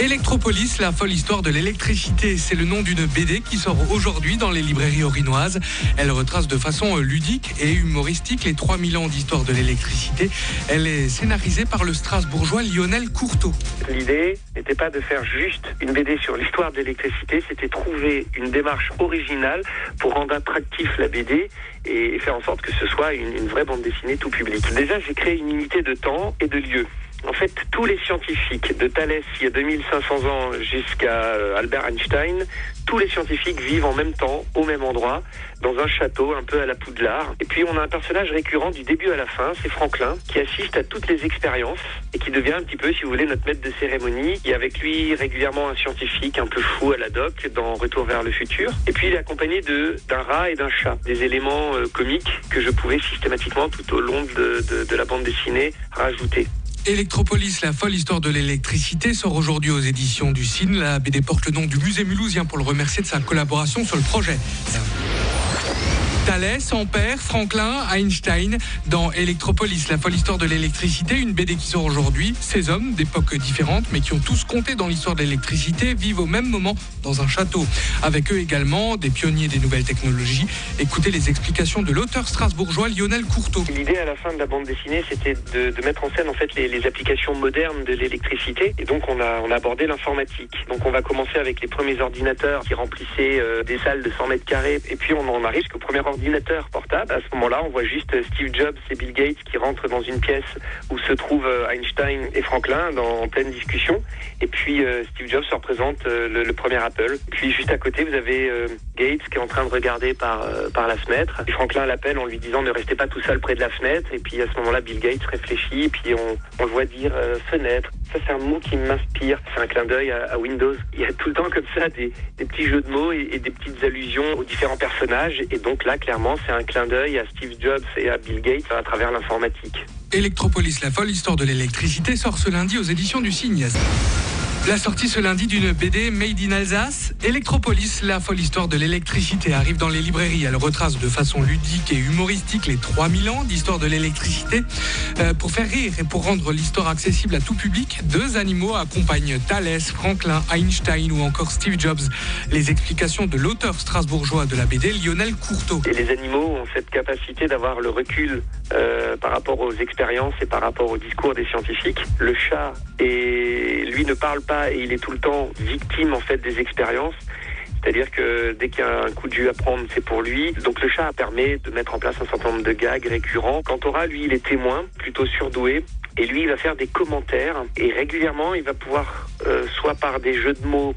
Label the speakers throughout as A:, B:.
A: Electropolis, la folle histoire de l'électricité. C'est le nom d'une BD qui sort aujourd'hui dans les librairies orinoises. Elle retrace de façon ludique et humoristique les 3000 ans d'histoire de l'électricité. Elle est scénarisée par le Strasbourgeois Lionel Courteau.
B: L'idée n'était pas de faire juste une BD sur l'histoire de l'électricité, c'était trouver une démarche originale pour rendre attractif la BD et faire en sorte que ce soit une vraie bande dessinée tout public. Déjà, j'ai créé une unité de temps et de lieu. En fait, tous les scientifiques, de Thalès il y a 2500 ans jusqu'à Albert Einstein, tous les scientifiques vivent en même temps, au même endroit, dans un château, un peu à la Poudlard. Et puis on a un personnage récurrent du début à la fin, c'est Franklin, qui assiste à toutes les expériences et qui devient un petit peu, si vous voulez, notre maître de cérémonie. Il y a avec lui régulièrement un scientifique un peu fou à la doc dans Retour vers le futur. Et puis il est accompagné d'un rat et d'un chat, des éléments comiques que je pouvais systématiquement tout au long de la bande dessinée rajouter.
A: Electropolis, la folle histoire de l'électricité, sort aujourd'hui aux éditions du CIN. La BD porte le nom du musée mulhousien pour le remercier de sa collaboration sur le projet. Thalès, Ampère, Franklin, Einstein dans Electropolis, la folle histoire de l'électricité, une BD qui sort aujourd'hui. Ces hommes d'époques différentes mais qui ont tous compté dans l'histoire de l'électricité vivent au même moment dans un château. Avec eux également des pionniers des nouvelles technologies. Écoutez les explications de l'auteur strasbourgeois Lionel Courteau.
B: L'idée à la fin de la bande dessinée, c'était de mettre en scène en fait les applications modernes de l'électricité et donc on a abordé l'informatique. Donc on va commencer avec les premiers ordinateurs qui remplissaient des salles de 100 mètres carrés et puis on en arrive jusqu'au premier ordinateur portable. À ce moment-là, on voit juste Steve Jobs et Bill Gates qui rentrent dans une pièce où se trouvent Einstein et Franklin en pleine discussion. Et puis Steve Jobs se représente le premier Apple. Puis juste à côté, vous avez Gates qui est en train de regarder par la fenêtre. Et Franklin l'appelle en lui disant ne restez pas tout seul près de la fenêtre. Et puis à ce moment-là, Bill Gates réfléchit et puis on le voit dire fenêtre. Ça, c'est un mot qui m'inspire. C'est un clin d'œil à Windows. Il y a tout le temps comme ça des petits jeux de mots et des petites allusions aux différents personnages. Et donc là, clairement, c'est un clin d'œil à Steve Jobs et à Bill Gates à travers l'informatique.
A: Electropolis, la folle histoire de l'électricité, sort ce lundi aux éditions du CIN. La sortie ce lundi d'une BD Made in Alsace, Electropolis, la folle histoire de l'électricité, arrive dans les librairies. Elle retrace de façon ludique et humoristique les 3000 ans d'histoire de l'électricité. Pour faire rire et pour rendre l'histoire accessible à tout public, deux animaux accompagnent Thalès, Franklin, Einstein ou encore Steve Jobs. Les explications de l'auteur strasbourgeois de la BD, Lionel Courteau.
B: Et les animaux ont cette capacité d'avoir le recul par rapport aux expériences et par rapport au discours des scientifiques. Le chat, lui ne parle pas et il est tout le temps victime en fait des expériences. C'est-à-dire que dès qu'il y a un coup de jus à prendre, c'est pour lui. Donc le chat permet de mettre en place un certain nombre de gags récurrents. Quant au rat, lui, il est témoin, plutôt surdoué. Et lui, il va faire des commentaires. Et régulièrement, il va pouvoir, soit par des jeux de mots,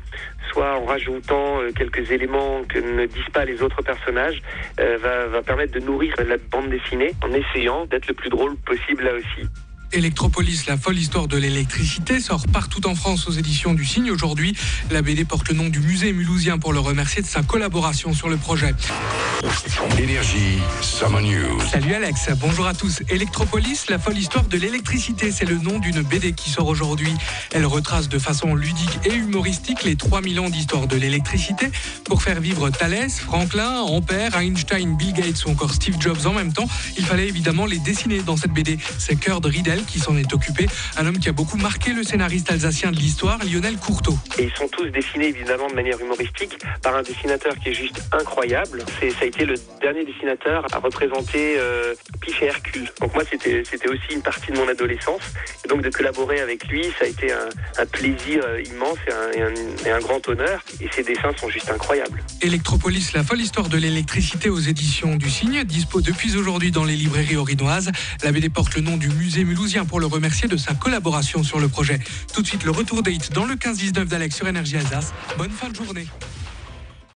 B: soit en rajoutant quelques éléments que ne disent pas les autres personnages, va permettre de nourrir la bande dessinée en essayant d'être le plus drôle possible là aussi.
A: Electropolis, la folle histoire de l'électricité, sort partout en France aux éditions du CIN. Aujourd'hui, la BD porte le nom du musée mulhousien pour le remercier de sa collaboration sur le projet.
C: Énergie Summer News.
A: Salut Alex, bonjour à tous. Electropolis, la folle histoire de l'électricité, c'est le nom d'une BD qui sort aujourd'hui. Elle retrace de façon ludique et humoristique les 3000 ans d'histoire de l'électricité pour faire vivre Thalès, Franklin, Ampère, Einstein, Bill Gates ou encore Steve Jobs en même temps. Il fallait évidemment les dessiner dans cette BD. C'est Kurt Riedel qui s'en est occupé, un homme qui a beaucoup marqué le scénariste alsacien de l'histoire, Lionel Courteau.
B: Et ils sont tous dessinés évidemment de manière humoristique par un dessinateur qui est juste incroyable. Ça a été le dernier dessinateur à représenter Pif et Hercule. Donc moi c'était aussi une partie de mon adolescence. Et donc de collaborer avec lui, ça a été un plaisir immense et un grand honneur. Et ses dessins sont juste incroyables.
A: Electropolis, la folle histoire de l'électricité aux éditions du CIN, dispo depuis aujourd'hui dans les librairies orinoises. La BD porte le nom du musée mulhousien pour le remercier de sa collaboration sur le projet. Tout de suite, le retour des hits dans le 15-19 d'Alex sur Énergie Alsace. Bonne fin de journée.